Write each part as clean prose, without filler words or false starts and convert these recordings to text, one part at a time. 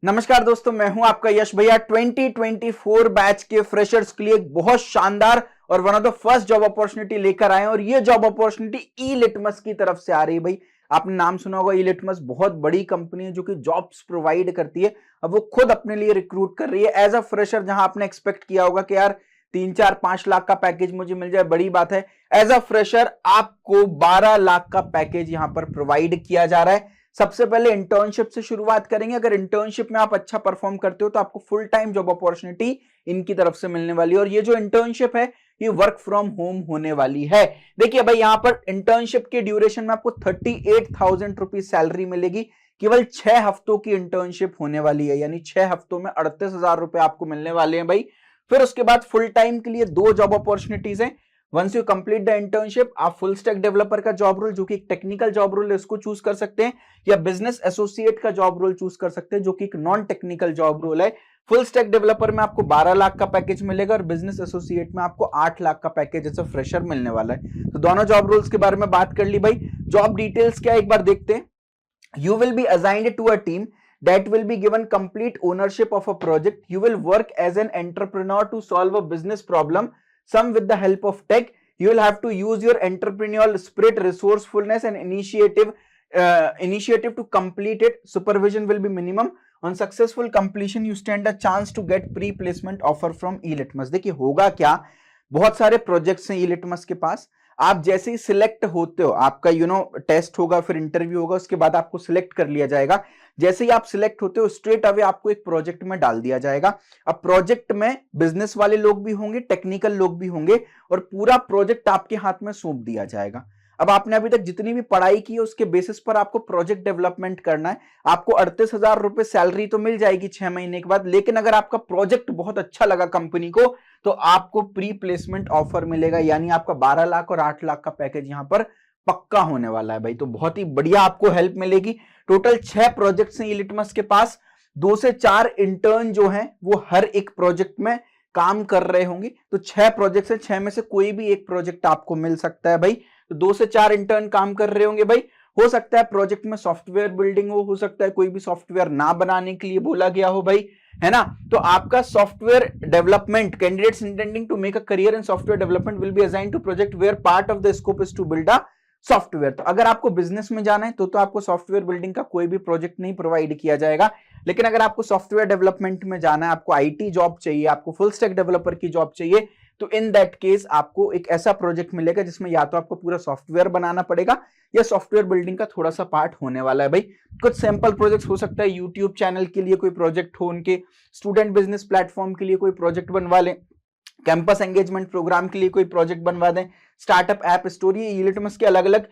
नमस्कार दोस्तों, मैं हूं आपका यश भैया। 2024 बैच के फ्रेशर्स के लिए एक बहुत शानदार और one of the first job opportunity लेकर आए हैं और ये जॉब अपॉर्चुनिटी ई लिटमस की तरफ से आ रही है। भाई आपने नाम सुना होगा, ई लिटमस बहुत बड़ी कंपनी है जो कि जॉब्स प्रोवाइड करती है। अब वो खुद अपने लिए रिक्रूट कर रही है एज अ फ्रेशर। जहां आपने एक्सपेक्ट किया होगा कि यार 3-4-5 लाख का पैकेज मुझे मिल जाए, बड़ी बात है। एज अ फ्रेशर आपको 12 लाख का पैकेज यहां पर प्रोवाइड किया जा रहा है। सबसे पहले इंटर्नशिप से शुरुआत करेंगे। अगर इंटर्नशिप में आप अच्छा परफॉर्म करते हो तो आपको फुल टाइम जॉब अपॉर्चुनिटी इनकी तरफ से मिलने वाली है और ये जो इंटर्नशिप है ये वर्क फ्रॉम होम होने वाली है। देखिए भाई, यहां पर इंटर्नशिप के ड्यूरेशन में आपको 38,000 रुपीज सैलरी मिलेगी। केवल 6 हफ्तों की इंटर्नशिप होने वाली है, यानी 6 हफ्तों में 38,000 रुपए आपको मिलने वाले हैं भाई। फिर उसके बाद फुल टाइम के लिए 2 जॉब अपॉर्चुनिटीज हैं। Once you complete the internship, आप फुल स्टैक डेवलपर का जॉब रोल जो कि एक टेक्निकल जॉब रोल है उसको चूज कर सकते हैं, या बिजनेस एसोसिएट का जॉब रोल चूज कर सकते हैं जो कि एक नॉन टेक्निकल जॉब रोल है। फुल स्टैक डेवलपर में आपको 12 लाख का पैकेज मिलेगा और बिजनेस एसोसिएट में आपको 8 लाख का पैकेज एज अ फ्रेशर मिलने वाला है। तो दोनों जॉब रोल्स के बारे में बात कर ली भाई। जॉब डिटेल्स क्या एक बार देखते हैं। You will be assigned to a team that will be given complete ownership of a project. You will work as an entrepreneur to solve a business problem, some with the help of tech. You will have to use your entrepreneurial spirit, resourcefulness, and initiative to complete it. Supervision will be minimum. On successful completion, you stand a chance to get pre-placement offer from eLitmus. देखिए होगा क्या, बहुत सारे projects हैं eLitmus के पास। आप जैसे ही select होते हो, आपका टेस्ट होगा, फिर इंटरव्यू होगा, उसके बाद आपको सिलेक्ट कर लिया जाएगा। जैसे ही आप सिलेक्ट होते हो स्ट्रेट अवे आपको एक प्रोजेक्ट में डाल दिया जाएगा। अब प्रोजेक्ट में बिजनेस वाले लोग भी होंगे, टेक्निकल लोग भी होंगे और पूरा प्रोजेक्ट आपके हाथ में सौंप दिया जाएगा। अब आपने अभी तक जितनी भी पढ़ाई की है उसके बेसिस पर आपको प्रोजेक्ट डेवलपमेंट करना है। आपको 38,000 रुपए सैलरी तो मिल जाएगी 6 महीने के बाद, लेकिन अगर आपका प्रोजेक्ट बहुत अच्छा लगा कंपनी को तो आपको प्री प्लेसमेंट ऑफर मिलेगा, यानी आपका 12 लाख और 8 लाख का पैकेज यहां पर पक्का होने वाला है भाई। तो बहुत ही बढ़िया आपको हेल्प मिलेगी। टोटल 6 प्रोजेक्ट्स हैं लिटमस के पास। 2 से 4 इंटर्न जो हैं वो हर एक प्रोजेक्ट में काम कर रहे होंगे। तो 6 प्रोजेक्ट है, 6 में से कोई भी एक प्रोजेक्ट आपको मिल सकता है भाई। तो 2 से 4 इंटर्न काम कर रहे होंगे भाई। हो सकता है प्रोजेक्ट में सॉफ्टवेयर बिल्डिंग हो सकता है कोई भी सॉफ्टवेयर ना बनाने के लिए बोला गया हो भाई, है ना। तो आपका software development, candidates intending to make a career in software development will be assigned to project where part of the scope is to build a software. तो अगर आपको बिजनेस में जाना है तो आपको सॉफ्टवेयर बिल्डिंग का कोई भी प्रोजेक्ट नहीं प्रोवाइड किया जाएगा। लेकिन अगर आपको सॉफ्टवेयर डेवलपमेंट में जाना है, आपको आईटी जॉब चाहिए, आपको फुल स्टैक डेवलपर की जॉब चाहिए, तो इन दैट केस आपको एक ऐसा प्रोजेक्ट मिलेगा जिसमें या तो आपको पूरा सॉफ्टवेयर बनाना पड़ेगा या सॉफ्टवेयर बिल्डिंग का थोड़ा सा पार्ट होने वाला है भाई। कुछ सैंपल प्रोजेक्ट्स हो सकता है यूट्यूब चैनल के लिए कोई प्रोजेक्ट हो, उनके स्टूडेंट बिजनेस प्लेटफॉर्म के लिए कोई प्रोजेक्ट बनवा लें, कैंपस एंगेजमेंट प्रोग्राम के लिए कोई प्रोजेक्ट बनवा दें, स्टार्टअप ऐप स्टोरी, लिटमस के अलग अलग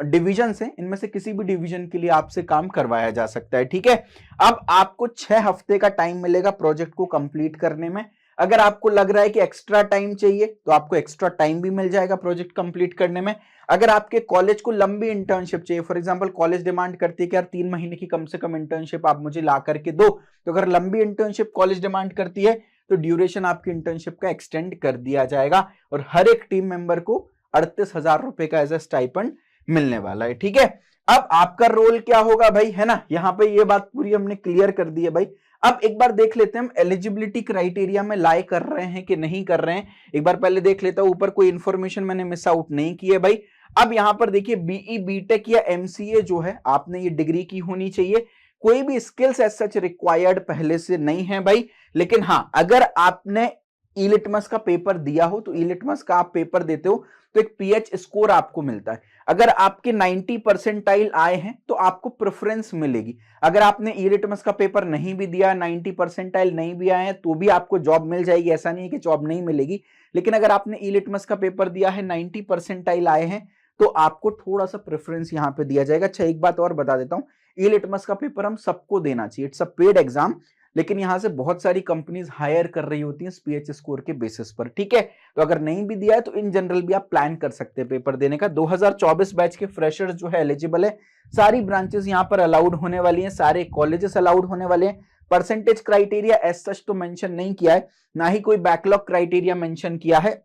डिविजन हैं, इनमें से किसी भी डिवीजन के लिए आपसे काम करवाया जा सकता है। ठीक है, अब आपको 6 हफ्ते का टाइम मिलेगा प्रोजेक्ट को कंप्लीट करने में। अगर आपको लग रहा है कि एक्स्ट्रा टाइम चाहिए तो आपको एक्स्ट्रा टाइम भी मिल जाएगा प्रोजेक्ट कंप्लीट करने में। अगर आपके कॉलेज को लंबी इंटर्नशिप चाहिए, फॉर एग्जांपल कॉलेज डिमांड करती है कि यार 3 महीने की कम से कम इंटर्नशिप आप मुझे ला करके दो, तो अगर लंबी इंटर्नशिप कॉलेज डिमांड करती है तो ड्यूरेशन आपकी इंटर्नशिप का एक्सटेंड कर दिया जाएगा और हर एक टीम मेंबर को 38,000 रुपए का एज ए स्टाइपेंड मिलने वाला है। ठीक है, अब आपका रोल क्या होगा भाई, है ना। यहां पे ये बात पूरी हमने क्लियर कर दी है भाई। अब एक बार देख लेते हैं हम एलिजिबिलिटी क्राइटेरिया में लाई कर रहे हैं कि नहीं कर रहे हैं। एक बार पहले देख लेता हूं, ऊपर कोई इंफॉर्मेशन मैंने मिस आउट नहीं की है भाई। अब यहां पर देखिए बीई बीटेक या एमसीए जो है आपने ये डिग्री की होनी चाहिए। कोई भी स्किल्स एज सच रिक्वायर्ड पहले से नहीं है भाई। लेकिन हाँ, अगर आपने ई-लिटमस का पेपर दिया हो तो ई-लिटमस का आप पेपर देते हो तो एक पीएच स्कोर आपको मिलता है। अगर आपके 90 परसेंटाइल आए हैं तो आपको प्रेफरेंस मिलेगी। अगर आपने ई-लिटमस का पेपर नहीं भी दिया, 90 परसेंटाइल नहीं भी आए हैं तो भी आपको जॉब मिल जाएगी, ऐसा नहीं है कि जॉब नहीं मिलेगी। लेकिन अगर आपने ई-लिटमस का पेपर दिया है, 90 परसेंटाइल आए हैं, तो आपको थोड़ा सा प्रेफरेंस यहां पे दिया जाएगा। अच्छा, एक बात और बता देता हूं, ई-लिटमस का पेपर हम सबको देना चाहिए, इट्स अ पेड एग्जाम। लेकिन यहां से बहुत सारी कंपनीज हायर कर रही होती हैं पीएच स्कोर के बेसिस पर। ठीक है, तो अगर नहीं भी दिया है तो इन जनरल भी आप प्लान कर सकते हैं पेपर देने का। 2024 बैच के फ्रेशर्स जो है एलिजिबल है। सारी ब्रांचेस यहां पर अलाउड होने वाली हैं, सारे कॉलेजेस अलाउड होने वाले हैं। परसेंटेज क्राइटेरिया एज सच तो मेंशन नहीं किया है, ना ही कोई बैकलॉग क्राइटेरिया मेंशन किया है,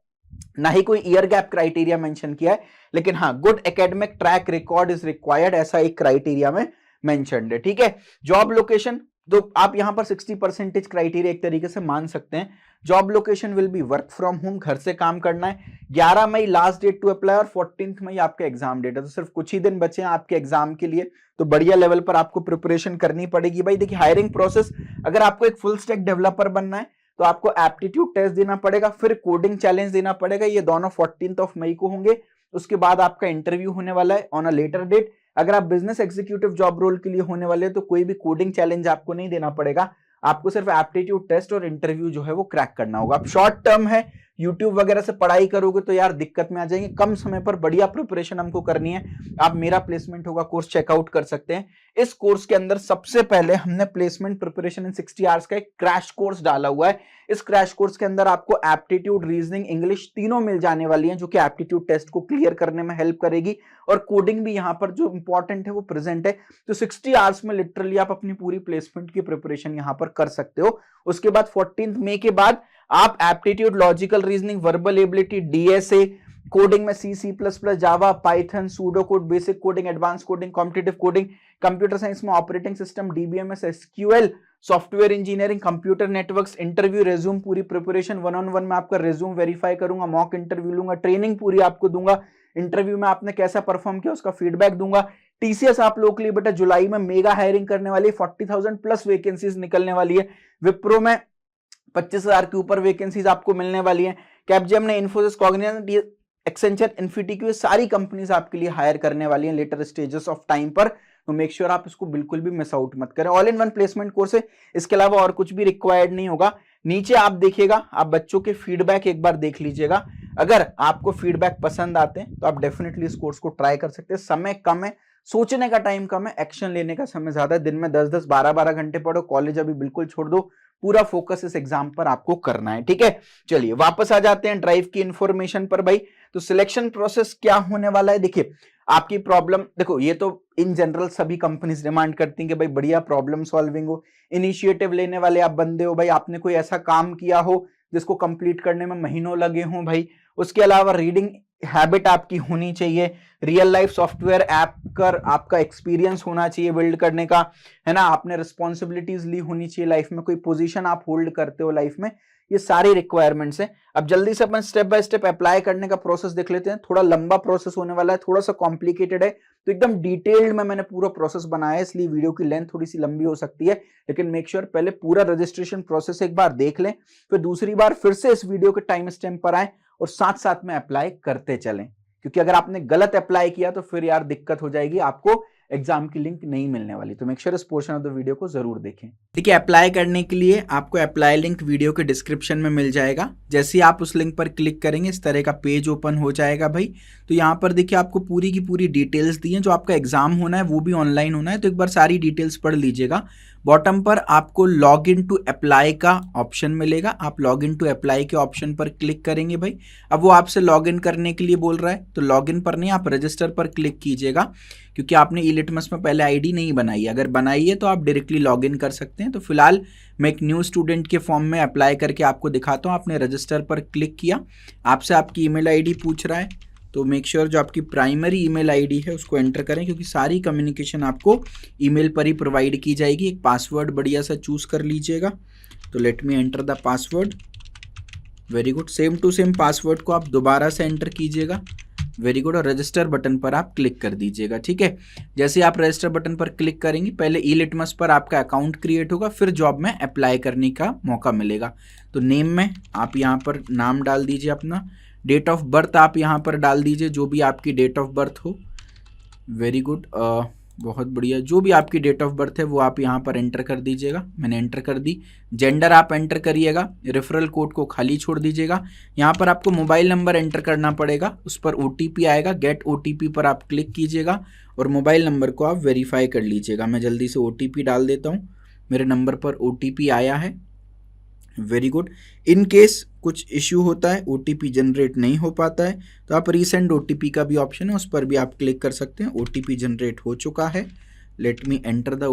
ना ही कोई ईयर गैप क्राइटेरिया मेंशन किया है। लेकिन हाँ, good academic track record is required, ऐसा एक क्राइटेरिया में मेंशन्ड है। ठीक है, जॉब लोकेशन तो आप यहाँ पर 60% क्राइटेरिया एक तरीके से मान सकते हैं। Job location will be work from home, घर से काम करना है। 11 मई लास्ट डेट टू अप्लाई और 14 मई आपका एग्जाम डेट है, तो सिर्फ कुछ ही दिन बचे हैं आपके एग्जाम के लिए, तो बढ़िया लेवल पर आपको प्रिपरेशन करनी पड़ेगी भाई। देखिए हायरिंग प्रोसेस, अगर आपको एक फुल स्टैक डेवलपर बनना है तो आपको एप्टीट्यूड टेस्ट देना पड़ेगा, फिर कोडिंग चैलेंज देना पड़ेगा, ये दोनों 14 मई को होंगे। उसके बाद आपका इंटरव्यू होने वाला है ऑन अ लेटर डेट। अगर आप बिजनेस एग्जीक्यूटिव जॉब रोल के लिए होने वाले हैं तो कोई भी कोडिंग चैलेंज आपको नहीं देना पड़ेगा, आपको सिर्फ एप्टीट्यूड टेस्ट और इंटरव्यू जो है वो क्रैक करना होगा। अब शॉर्ट टर्म है, यूट्यूब वगैरह से पढ़ाई करोगे तो यार दिक्कत में आ जाएंगे, कम समय पर बढ़िया प्रिपरेशन हमको करनी है। आप मेरा प्लेसमेंट होगा कोर्स चेकआउट कर सकते हैं। इस कोर्स के अंदर सबसे पहले हमने प्लेसमेंट प्रिपरेशन इन 60 आवर्स का एक क्रैश कोर्स डाला हुआ है। इस क्रैश कोर्स के अंदर आपको एप्टीट्यूड, रीजनिंग, इंग्लिश तीनों मिल जाने वाली हैं, जो कि एप्टीट्यूड टेस्ट को क्लियर करने में हेल्प करेगी, और कोडिंग भी यहाँ पर जो इंपॉर्टेंट है वो प्रेजेंट है। तो 60 आवर्स में लिटरली आप अपनी पूरी प्लेसमेंट की प्रिपरेशन यहाँ पर कर सकते हो। उसके बाद 14 मई के बाद आप aptitude, logical reasoning, verbal ability, DSA, coding में C, C plus plus, Java, Python, pseudo code, basic coding, advance coding, competitive coding, computer science में operating system, DBMS, SQL, software engineering, computer networks, interview, resume पूरी preparation, 1-on-1 में आपका resume verify करूंगा, mock interview लूंगा, training पूरी आपको दूंगा, interview में आपने कैसा परफॉर्म किया उसका फीडबैक दूंगा। टीसीएस आप लोग के लिए बेटा जुलाई में मेगा हायरिंग करने वाली है, 40,000 प्लस वैकेंसीज निकलने वाली है। विप्रो में 25,000 के ऊपर वैकेंसीज आपको मिलने वाली है। Capgemini, Infosys, Cognizant, Accenture, infinity, ये सारी कंपनीज आपके लिए हायर करने वाली हैं लेटर स्टेजेस ऑफ टाइम पर, तो मेक श्योर आप इसको बिल्कुल भी मिस आउट मत करें। All in one placement course है, इसके अलावा और कुछ भी रिक्वायर्ड नहीं होगा। नीचे आप देखिएगा, आप बच्चों के फीडबैक एक बार देख लीजिएगा, अगर आपको फीडबैक पसंद आते हैं तो आप डेफिनेटली इस कोर्स को ट्राई कर सकते हैं। समय कम है, सोचने का टाइम कम है, एक्शन लेने का समय ज्यादा है। दिन में 10-10, 12-12 घंटे पढ़ो, कॉलेज अभी बिल्कुल छोड़ दो, पूरा फोकस इस एग्जाम पर आपको करना है, ठीक है। चलिए वापस आ जाते हैं ड्राइव की इंफॉर्मेशन पर भाई। तो सिलेक्शन प्रोसेस क्या होने वाला है, देखिए आपकी प्रॉब्लम, देखो ये तो इन जनरल सभी कंपनीज डिमांड करती हैं कि भाई बढ़िया प्रॉब्लम सॉल्विंग हो, इनिशिएटिव लेने वाले आप बंदे हो भाई, आपने कोई ऐसा काम किया हो जिसको कंप्लीट करने में महीनों लगे हों भाई। उसके अलावा रीडिंग हैबिट आपकी होनी चाहिए, रियल लाइफ सॉफ्टवेयर ऐप कर आपका एक्सपीरियंस होना चाहिए बिल्ड करने का, है ना। आपने रिस्पॉन्सिबिलिटीज ली होनी चाहिए लाइफ में, कोई पोजीशन आप होल्ड करते हो लाइफ में, ये सारी रिक्वायरमेंट्स हैं। अब जल्दी से अपन स्टेप बाय स्टेप अप्लाई करने का प्रोसेस देख लेते हैं। थोड़ा लंबा प्रोसेस होने वाला है, थोड़ा सा कॉम्प्लिकेटेड है, तो एकदम डिटेल्ड में मैंने पूरा प्रोसेस बनाया है, इसलिए वीडियो की लेंथ थोड़ी सी लंबी हो सकती है, लेकिन मेक श्योर पहले पूरा रजिस्ट्रेशन प्रोसेस एक बार देख लें, फिर दूसरी बार फिर से इस वीडियो के टाइम स्टैम्प पर आए और साथ साथ में अप्लाई करते चलें, क्योंकि अगर आपने गलत अप्लाई किया तो फिर यार दिक्कत हो जाएगी, आपको एग्जाम की लिंक नहीं मिलने वाली। तो मेक श्योर इस पोर्शन ऑफ द वीडियो को जरूर देखें। देखिए अप्लाई करने के लिए आपको अप्लाई लिंक वीडियो के डिस्क्रिप्शन में मिल जाएगा। जैसे ही आप उस लिंक पर क्लिक करेंगे इस तरह का पेज ओपन हो जाएगा भाई। तो यहाँ पर देखिए आपको पूरी की पूरी डिटेल्स दी हैं, जो आपका एग्जाम होना है वो भी ऑनलाइन होना है, तो एक बार सारी डिटेल्स पढ़ लीजिएगा। बॉटम पर आपको लॉग इन टू अप्लाई का ऑप्शन मिलेगा, आप लॉग इन टू अप्लाई के ऑप्शन पर क्लिक करेंगे भाई। अब वो आपसे लॉग इन करने के लिए बोल रहा है, तो लॉग इन पर नहीं, आप रजिस्टर पर क्लिक कीजिएगा, क्योंकि आपने ई लिटमस में पहले आईडी नहीं बनाई है। अगर बनाई है तो आप डायरेक्टली लॉग इन कर सकते हैं। तो फिलहाल मैं एक न्यू स्टूडेंट के फॉर्म में अप्लाई करके आपको दिखाता हूँ। आपने रजिस्टर पर क्लिक किया, आपसे आपकी ईमेल आईडी पूछ रहा है, तो मेक श्योर जो आपकी प्राइमरी ईमेल आईडी है उसको एंटर करें, क्योंकि सारी कम्युनिकेशन आपको ईमेल पर ही प्रोवाइड की जाएगी। एक पासवर्ड बढ़िया सा चूज कर लीजिएगा, तो let me enter the password. Very good, same to same password को आप दोबारा से एंटर कीजिएगा। वेरी गुड, और रजिस्टर बटन पर आप क्लिक कर दीजिएगा, ठीक है। जैसे ही आप रजिस्टर बटन पर क्लिक करेंगे, पहले ई लिटमस पर आपका अकाउंट क्रिएट होगा, फिर जॉब में अप्लाई करने का मौका मिलेगा। तो नेम में आप यहाँ पर नाम डाल दीजिए अपना, डेट ऑफ बर्थ आप यहाँ पर डाल दीजिए, जो भी आपकी डेट ऑफ बर्थ हो। वेरी गुड, बहुत बढ़िया, जो भी आपकी डेट ऑफ बर्थ है वो आप यहाँ पर एंटर कर दीजिएगा। मैंने एंटर कर दी। जेंडर आप एंटर करिएगा, रेफरल कोड को खाली छोड़ दीजिएगा। यहाँ पर आपको मोबाइल नंबर एंटर करना पड़ेगा, उस पर OTP आएगा, गेट OTP पर आप क्लिक कीजिएगा और मोबाइल नंबर को आप वेरीफाई कर लीजिएगा। मैं जल्दी से OTP डाल देता हूँ, मेरे नंबर पर OTP आया है। वेरी गुड, इन केस कुछ इश्यू होता है, OTP जनरेट नहीं हो पाता है, तो आप रीसेंड OTP का भी ऑप्शन है, उस पर भी आप क्लिक कर सकते हैं। OTP जनरेट हो चुका है, late me enter the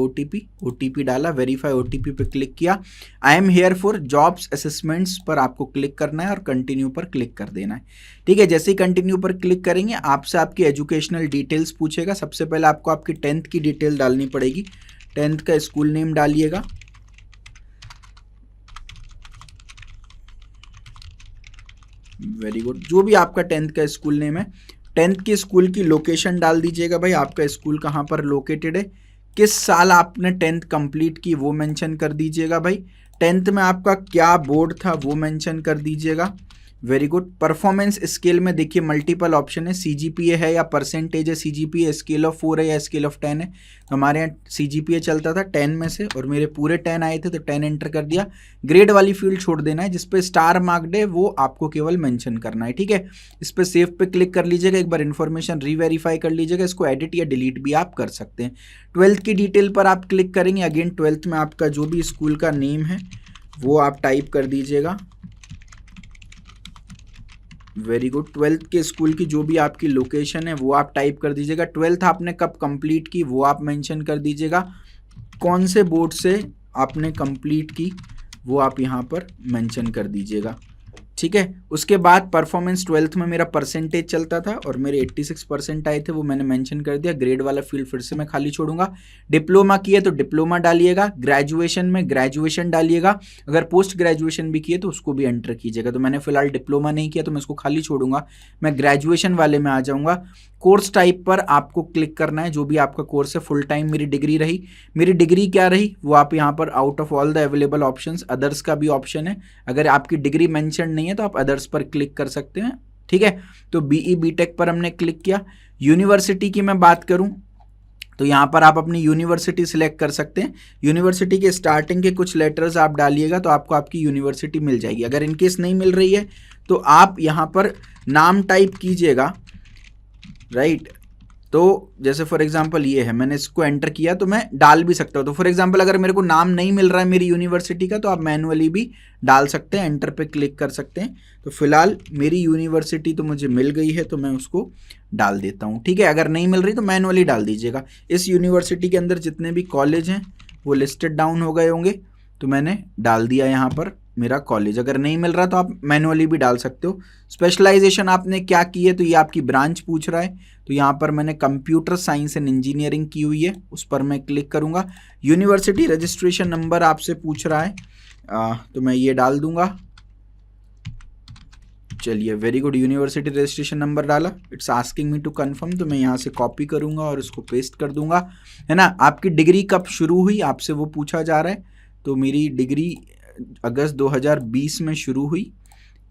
OTP डाला, वेरीफाई OTP पे क्लिक किया। I am here for jobs assessments पर आपको क्लिक करना है और कंटिन्यू पर क्लिक कर देना है, ठीक है। जैसे ही कंटिन्यू पर क्लिक करेंगे, आपसे आपकी एजुकेशनल डिटेल्स पूछेगा। सबसे पहले आपको आपकी 10th की डिटेल डालनी पड़ेगी, 10th का स्कूल नेम डालिएगा, वेरी गुड। जो भी आपका 10th का स्कूल नेम है, 10th के स्कूल की लोकेशन डाल दीजिएगा भाई, आपका स्कूल कहाँ पर लोकेटेड है, किस साल आपने 10th कंप्लीट की वो मेंशन कर दीजिएगा भाई, 10th में आपका क्या बोर्ड था वो मेंशन कर दीजिएगा। Very good. परफॉर्मेंस स्केल में देखिए मल्टीपल ऑप्शन है, सीजीपीए है या परसेंटेज है, सीजीपीए स्केल ऑफ 4 है या स्केल ऑफ 10 है। तो हमारे यहाँ सीजीपीए चलता था 10 में से और मेरे पूरे 10 आए थे तो 10 एंटर कर दिया। ग्रेड वाली फील्ड छोड़ देना है, जिस पे स्टार मार्क्ड है वो आपको केवल मेंशन करना है, ठीक है। इस पर सेव पे क्लिक कर लीजिएगा, एक बार इन्फॉर्मेशन रीवेरीफाई कर लीजिएगा, इसको एडिट या डिलीट भी आप कर सकते हैं। 12th की डिटेल पर आप क्लिक करेंगे, अगेन 12th में आपका जो भी स्कूल का नेम है वो आप टाइप कर दीजिएगा। Very good. 12th के स्कूल की जो भी आपकी लोकेशन है वो आप टाइप कर दीजिएगा। 12th आपने कब कंप्लीट की वो आप मेंशन कर दीजिएगा। कौन से बोर्ड से आपने कंप्लीट की वो आप यहाँ पर मेंशन कर दीजिएगा, ठीक है। उसके बाद परफॉर्मेंस 12th में मेरा परसेंटेज चलता था और मेरे 86% आए थे, वो मैंने मेंशन कर दिया। ग्रेड वाला फील्ड फिर से मैं खाली छोड़ूंगा। डिप्लोमा किए तो डिप्लोमा डालिएगा, ग्रेजुएशन में ग्रेजुएशन डालिएगा, अगर पोस्ट ग्रेजुएशन भी किए तो उसको भी एंटर कीजिएगा। तो मैंने फिलहाल डिप्लोमा नहीं किया तो मैं इसको खाली छोड़ूंगा, मैं ग्रेजुएशन वाले में आ जाऊंगा। कोर्स टाइप पर आपको क्लिक करना है, जो भी आपका कोर्स है। फुल टाइम मेरी डिग्री रही, मेरी डिग्री क्या रही वो आप यहाँ पर out of all the available options others का भी ऑप्शन है, अगर आपकी डिग्री मेंशन नहीं है तो आप अदर्स पर क्लिक कर सकते हैं, ठीक है। तो बीई बीटेक पर हमने क्लिक किया। यूनिवर्सिटी की मैं बात करूं तो यहाँ पर आप अपनी यूनिवर्सिटी सिलेक्ट कर सकते हैं। यूनिवर्सिटी के स्टार्टिंग के कुछ लेटर्स आप डालिएगा तो आपको आपकी यूनिवर्सिटी मिल जाएगी। अगर इनकेस नहीं मिल रही है तो आप यहाँ पर नाम टाइप कीजिएगा, राइट। तो जैसे फॉर एग्जांपल ये है, मैंने इसको एंटर किया तो मैं डाल भी सकता हूँ। तो फॉर एग्जांपल अगर मेरे को नाम नहीं मिल रहा है मेरी यूनिवर्सिटी का तो आप मैनुअली भी डाल सकते हैं, एंटर पे क्लिक कर सकते हैं। तो फिलहाल मेरी यूनिवर्सिटी तो मुझे मिल गई है तो मैं उसको डाल देता हूँ, ठीक है। अगर नहीं मिल रही तो मैनुअली डाल दीजिएगा। इस यूनिवर्सिटी के अंदर जितने भी कॉलेज हैं वो लिस्टेड डाउन हो गए होंगे, तो मैंने डाल दिया यहाँ पर मेरा कॉलेज। अगर नहीं मिल रहा तो आप मैनुअली भी डाल सकते हो। स्पेशलाइजेशन आपने क्या की है तो ये आपकी ब्रांच पूछ रहा है, तो यहाँ पर मैंने कंप्यूटर साइंस एंड इंजीनियरिंग की हुई है, उस पर मैं क्लिक करूँगा। यूनिवर्सिटी रजिस्ट्रेशन नंबर आपसे पूछ रहा है, तो मैं ये डाल दूंगा। चलिए, very good. University registration number डाला, it's asking me to confirm, तो मैं यहाँ से कॉपी करूँगा और इसको पेस्ट कर दूंगा, है ना। आपकी डिग्री कब शुरू हुई आपसे वो पूछा जा रहा है, तो मेरी डिग्री अगस्त 2020 में शुरू हुई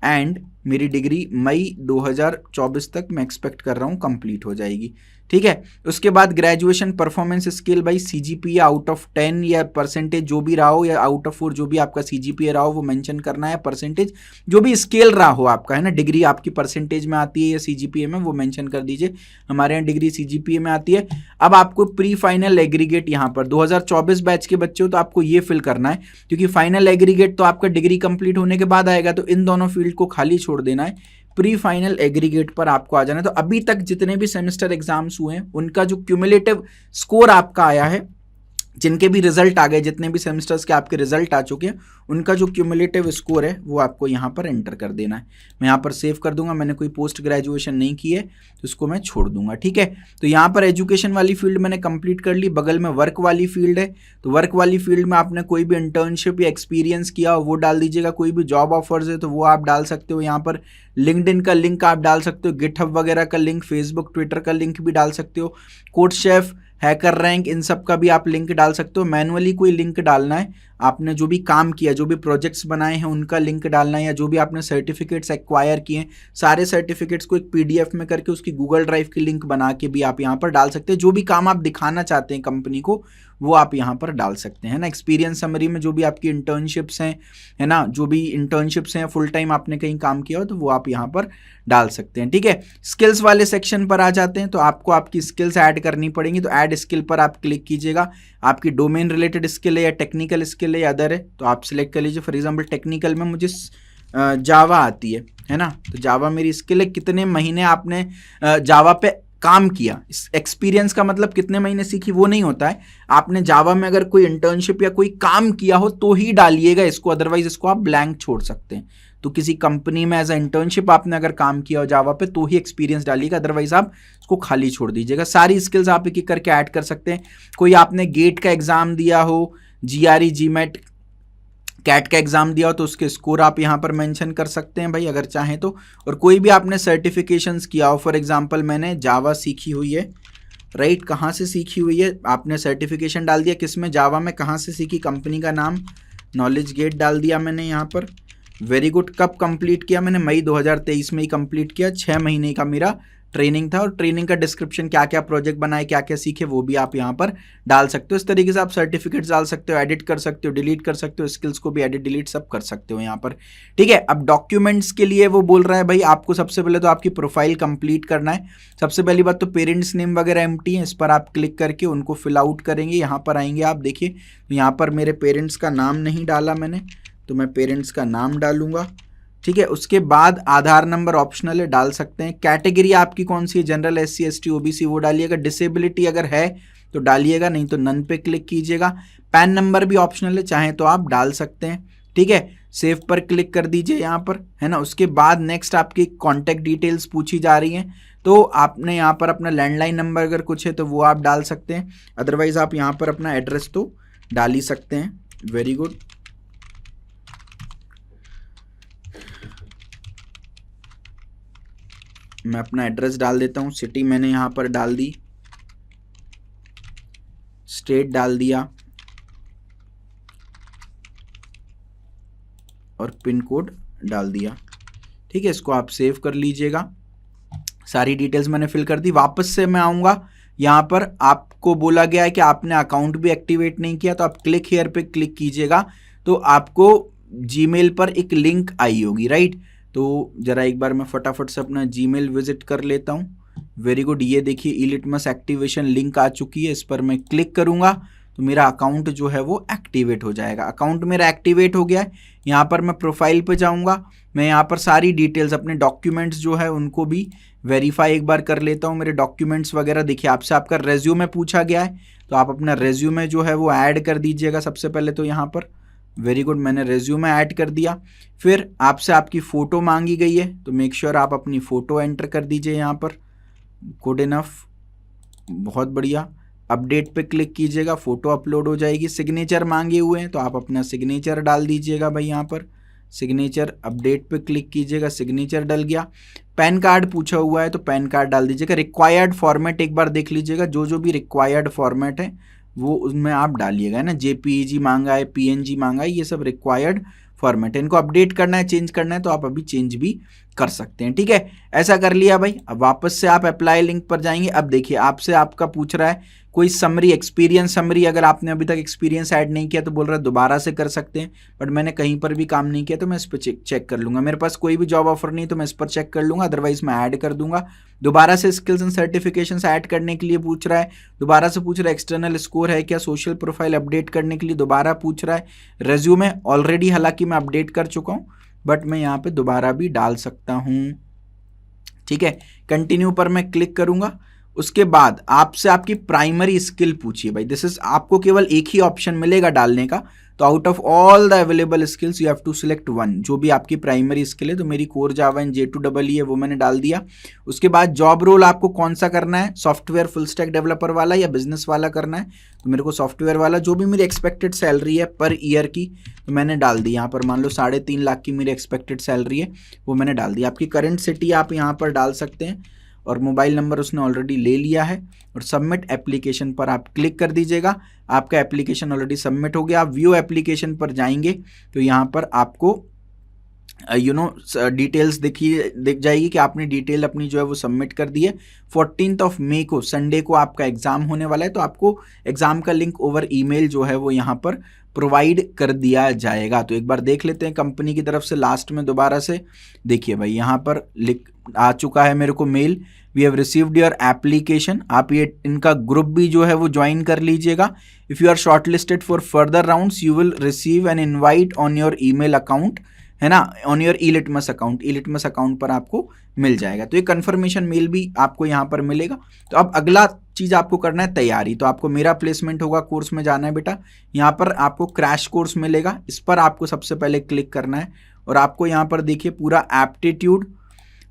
एंड मेरी डिग्री मई 2024 तक मैं एक्सपेक्ट कर रहा हूँ कंप्लीट हो जाएगी, ठीक है। उसके बाद ग्रेजुएशन परफॉर्मेंस स्केल भाई सीजीपीए आउट ऑफ 10 या परसेंटेज जो भी रहा हो, या आउट ऑफ 4 जो भी आपका सीजीपीए रहा हो वो मेंशन करना है। परसेंटेज जो भी स्केल रहा हो आपका, है ना, डिग्री आपकी परसेंटेज में आती है या सीजीपीए में, वो मेंशन कर दीजिए। हमारे यहाँ डिग्री सीजीपीए में आती है। अब आपको प्री फाइनल एग्रीगेट, यहाँ पर 2024 बैच के बच्चे हो तो आपको ये फिल करना है, क्योंकि फाइनल एग्रीगेट तो आपका डिग्री कंप्लीट होने के बाद आएगा, तो इन दोनों फील्ड को खाली छोड़ देना है। प्री फाइनल एग्रीगेट पर आपको आ जाना है। तो अभी तक जितने भी सेमेस्टर एग्जाम्स हुए हैं उनका जो क्यूमुलेटिव स्कोर आपका आया है, जिनके भी रिजल्ट आ गए, जितने भी सेमेस्टर्स के आपके रिजल्ट आ चुके हैं, उनका जो क्यूमुलेटिव स्कोर है वो आपको यहाँ पर एंटर कर देना है। मैं यहाँ पर सेव कर दूंगा, मैंने कोई पोस्ट ग्रेजुएशन नहीं की है तो इसको मैं छोड़ दूंगा, ठीक है। तो यहाँ पर एजुकेशन वाली फील्ड मैंने कंप्लीट कर ली। बगल में वर्क वाली फील्ड है, तो वर्क वाली फील्ड में आपने कोई भी इंटर्नशिप या एक्सपीरियंस किया हो वो डाल दीजिएगा। कोई भी जॉब ऑफर्स है तो वो आप डाल सकते हो। यहाँ पर लिंक्डइन का लिंक आप डाल सकते हो, गिटहब वगैरह का लिंक, फेसबुक ट्विटर का लिंक भी डाल सकते हो। कोड शेफ, हैकर रैंक, इन सब का भी आप लिंक डाल सकते हो। मैनुअली कोई लिंक डालना है, आपने जो भी काम किया, जो भी प्रोजेक्ट्स बनाए हैं उनका लिंक डालना है, या जो भी आपने सर्टिफिकेट्स एक्वायर किए हैं सारे सर्टिफिकेट्स को एक पीडीएफ में करके उसकी गूगल ड्राइव की लिंक बना के भी आप यहाँ पर डाल सकते हैं। जो भी काम आप दिखाना चाहते हैं कंपनी को वो आप यहाँ पर डाल सकते हैं ना। एक्सपीरियंस समरी में जो भी आपकी इंटर्नशिप्स हैं, है ना, जो भी इंटर्नशिप्स हैं, फुल टाइम आपने कहीं काम किया हो तो वो आप यहाँ पर डाल सकते हैं, ठीक है। स्किल्स वाले सेक्शन पर आ जाते हैं, तो आपको आपकी स्किल्स ऐड करनी पड़ेंगी। तो ऐड स्किल पर आप क्लिक कीजिएगा। आपकी डोमेन रिलेटेड स्किल है या टेक्निकल स्किल है या अदर है तो आप सिलेक्ट कर लीजिए। फॉर एग्जाम्पल टेक्निकल में मुझे जावा आती है ना, तो जावा मेरी स्किल है। कितने महीने आपने जावा पे काम किया, एक्सपीरियंस का मतलब कितने महीने सीखी वो नहीं होता है। आपने जावा में अगर कोई इंटर्नशिप या कोई काम किया हो तो ही डालिएगा इसको, अदरवाइज इसको आप ब्लैंक छोड़ सकते हैं। तो किसी कंपनी में एज अ इंटर्नशिप आपने अगर काम किया हो जावा पे तो ही एक्सपीरियंस डालिएगा, अदरवाइज आप इसको खाली छोड़ दीजिएगा। सारी स्किल्स आप एक एक करके ऐड कर सकते हैं। कोई आपने गेट का एग्जाम दिया हो, जीआरई, जीमेट, कैट का एग्जाम दिया हो तो उसके स्कोर आप यहाँ पर मेंशन कर सकते हैं भाई अगर चाहें तो। और कोई भी आपने सर्टिफिकेशंस किया हो, फॉर एग्जांपल मैंने जावा सीखी हुई है, राइट, कहाँ से सीखी हुई है, आपने सर्टिफिकेशन डाल दिया किस में, जावा में, कहाँ से सीखी, कंपनी का नाम नॉलेज गेट डाल दिया मैंने यहाँ पर। Very good. कब कंप्लीट किया मैंने, मई 2023 में ही कंप्लीट किया, 6 महीने का मेरा ट्रेनिंग था। और ट्रेनिंग का डिस्क्रिप्शन क्या क्या प्रोजेक्ट बनाए, क्या क्या सीखे, वो भी आप यहाँ पर डाल सकते हो। इस तरीके से आप सर्टिफिकेट्स डाल सकते हो, एडिट कर सकते हो, डिलीट कर सकते हो, स्किल्स को भी एडिट डिलीट सब कर सकते हो यहाँ पर, ठीक है। अब डॉक्यूमेंट्स के लिए वो बोल रहा है भाई आपको सबसे पहले तो आपकी प्रोफाइल कंप्लीट करना है। सबसे पहली बात तो पेरेंट्स नेम वगैरह एम्प्टी है, इस पर आप क्लिक करके उनको फिल आउट करेंगे। यहाँ पर आएंगे आप, देखिए यहाँ पर मेरे पेरेंट्स का नाम नहीं डाला मैंने, तो मैं पेरेंट्स का नाम डालूंगा, ठीक है। उसके बाद आधार नंबर ऑप्शनल है, डाल सकते हैं। कैटेगरी आपकी कौन सी है, जनरल, SC ST OBC, वो डालिएगा। डिसेबिलिटी अगर है तो डालिएगा, नहीं तो नन पे क्लिक कीजिएगा। पैन नंबर भी ऑप्शनल है, चाहे तो आप डाल सकते हैं, ठीक है। सेव पर क्लिक कर दीजिए यहाँ पर, है ना। उसके बाद नेक्स्ट आपकी कॉन्टैक्ट डिटेल्स पूछी जा रही हैं, तो आपने यहाँ पर अपना लैंडलाइन नंबर अगर कुछ है तो वो आप डाल सकते हैं, अदरवाइज आप यहाँ पर अपना एड्रेस तो डाल ही सकते हैं। Very good. मैं अपना एड्रेस डाल देता हूँ, सिटी मैंने यहाँ पर डाल दी, स्टेट डाल दिया और पिन कोड डाल दिया, ठीक है। इसको आप सेव कर लीजिएगा। सारी डिटेल्स मैंने फिल कर दी। वापस से मैं आऊँगा, यहाँ पर आपको बोला गया है कि आपने अकाउंट भी एक्टिवेट नहीं किया, तो आप क्लिक हियर पे क्लिक कीजिएगा, तो आपको जीमेल पर एक लिंक आई होगी, राइट। तो ज़रा एक बार मैं फटाफट से अपना जीमेल विजिट कर लेता हूँ। Very good. ये देखिए इलिटमस एक्टिवेशन लिंक आ चुकी है, इस पर मैं क्लिक करूँगा तो मेरा अकाउंट जो है वो एक्टिवेट हो जाएगा। अकाउंट मेरा एक्टिवेट हो गया है। यहाँ पर मैं प्रोफाइल पे जाऊँगा, मैं यहाँ पर सारी डिटेल्स अपने डॉक्यूमेंट्स जो है उनको भी वेरीफाई एक बार कर लेता हूँ। मेरे डॉक्यूमेंट्स वगैरह देखिए, आपसे आपका रेज्यूमे पूछा गया है, तो आप अपना रेज्यूमे जो है वो ऐड कर दीजिएगा सबसे पहले तो यहाँ पर। वेरी गुड, मैंने रेज्यूमे ऐड कर दिया। फिर आपसे आपकी फ़ोटो मांगी गई है, तो मेक श्योर आप अपनी फ़ोटो एंटर कर दीजिए यहाँ पर। गुड इनफ, बहुत बढ़िया। अपडेट पे क्लिक कीजिएगा, फ़ोटो अपलोड हो जाएगी। सिग्नेचर मांगे हुए हैं तो आप अपना सिग्नेचर डाल दीजिएगा भाई यहाँ पर। सिग्नेचर, अपडेट पे क्लिक कीजिएगा, सिग्नेचर डल गया। पैन कार्ड पूछा हुआ है तो पैन कार्ड डाल दीजिएगा। रिक्वायर्ड फॉर्मेट एक बार देख लीजिएगा, जो भी रिक्वायर्ड फॉर्मेट है वो उसमें आप डालिएगा, है ना। JPEG मांगा है, PNG मांगा है, ये सब रिक्वायर्ड फॉर्मेट है। इनको अपडेट करना है, चेंज करना है तो आप अभी चेंज भी कर सकते हैं, ठीक है। ऐसा कर लिया भाई। अब वापस से आप अप्लाई लिंक पर जाएंगे। अब देखिए आपसे आपका पूछ रहा है कोई समरी, एक्सपीरियंस समरी, अगर आपने अभी तक एक्सपीरियंस ऐड नहीं किया तो बोल रहा है दोबारा से कर सकते हैं, बट मैंने कहीं पर भी काम नहीं किया तो मैं इस पर चेक कर लूँगा। मेरे पास कोई भी जॉब ऑफर नहीं तो मैं इस पर चेक कर लूँगा, अदरवाइज मैं ऐड कर दूंगा। दोबारा से स्किल्स एंड सर्टिफिकेशंस ऐड करने के लिए पूछ रहा है, दोबारा से पूछ रहा है एक्सटर्नल स्कोर है क्या, सोशल प्रोफाइल अपडेट करने के लिए दोबारा पूछ रहा है। रेज्यूमे ऑलरेडी हालांकि मैं अपडेट कर चुका हूँ, बट मैं यहाँ पे दोबारा भी डाल सकता हूँ, ठीक है। कंटिन्यू पर मैं क्लिक करूँगा। उसके बाद आपसे आपकी प्राइमरी स्किल पूछिए भाई। दिस इज, आपको केवल एक ही ऑप्शन मिलेगा डालने का, तो out of all the available skills you have to select one, जो भी आपकी प्राइमरी स्किल है। तो मेरी कोर जावा एंड J2EE है, वो मैंने डाल दिया। उसके बाद जॉब रोल आपको कौन सा करना है, सॉफ्टवेयर फुल स्टैक डेवलपर वाला या बिजनेस वाला करना है, तो मेरे को सॉफ्टवेयर वाला। जो भी मेरी एक्सपेक्टेड सैलरी है पर ईयर की, तो मैंने डाल दी यहाँ पर। मान लो 3.5 लाख की मेरी एक्सपेक्टेड सैलरी है, वो मैंने डाल दी। आपकी करंट सिटी आप यहाँ पर डाल सकते हैं, और मोबाइल नंबर उसने ऑलरेडी ले लिया है। और सबमिट एप्लीकेशन पर आप क्लिक कर दीजिएगा। आपका एप्लीकेशन ऑलरेडी सबमिट हो गया। आप व्यू एप्लीकेशन पर जाएंगे तो यहाँ पर आपको डिटेल्स दिख जाएगी कि आपने डिटेल अपनी जो है वो सबमिट कर दी है। 14 मई को, संडे को आपका एग्जाम होने वाला है, तो आपको एग्जाम का लिंक ओवर ईमेल जो है वो यहाँ पर प्रोवाइड कर दिया जाएगा। तो एक बार देख लेते हैं कंपनी की तरफ से लास्ट में दोबारा से। देखिए भाई यहाँ पर लिख आ चुका है मेरे को mail, we have received your application. आप ये इनका ग्रुप भी जो है वो ज्वाइन कर लीजिएगा। If you are shortlisted for further rounds you will receive an invite on your email account, है ना, on your eLitmus account. ELitmus account पर आपको मिल जाएगा, तो ये कंफर्मेशन मेल भी आपको यहाँ पर मिलेगा। तो अब अगला चीज़ आपको करना है तैयारी। तो आपको मेरा प्लेसमेंट होगा कोर्स में जाना है बेटा। यहाँ पर आपको क्रैश कोर्स मिलेगा, इस पर आपको सबसे पहले क्लिक करना है। और आपको यहाँ पर देखिए पूरा aptitude,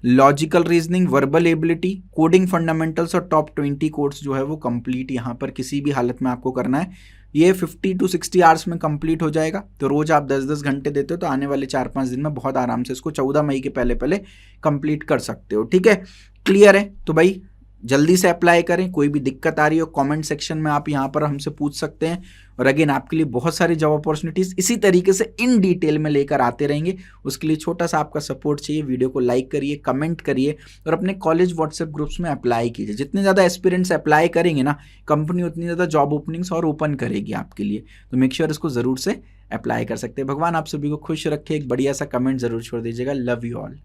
logical reasoning, verbal ability, coding fundamentals और टॉप 20 कोर्स जो है वो कंप्लीट यहाँ पर किसी भी हालत में आपको करना है। ये 50 to 60 आवर्स में कंप्लीट हो जाएगा। तो रोज आप 10-10 घंटे देते हो तो आने वाले 4-5 दिन में बहुत आराम से इसको 14 मई के पहले पहले कंप्लीट कर सकते हो। ठीक है, क्लियर है? तो भाई जल्दी से अप्लाई करें। कोई भी दिक्कत आ रही हो कमेंट सेक्शन में आप यहाँ पर हमसे पूछ सकते हैं। और अगेन आपके लिए बहुत सारी जॉब अपॉर्चुनिटीज इसी तरीके से इन डिटेल में लेकर आते रहेंगे। उसके लिए छोटा सा आपका सपोर्ट चाहिए। वीडियो को लाइक करिए, कमेंट करिए और अपने कॉलेज व्हाट्सएप ग्रुप्स में अप्लाई कीजिए। जितने ज़्यादा एस्पिरेंट्स अप्लाई करेंगे ना, कंपनी उतनी ज़्यादा जॉब ओपनिंग्स और ओपन करेगी आपके लिए। तो मेक श्योर इसको ज़रूर से अप्लाई कर सकते हैं। भगवान आप सभी को खुश रखे। एक बढ़िया सा कमेंट जरूर छोड़ दीजिएगा। Love you all.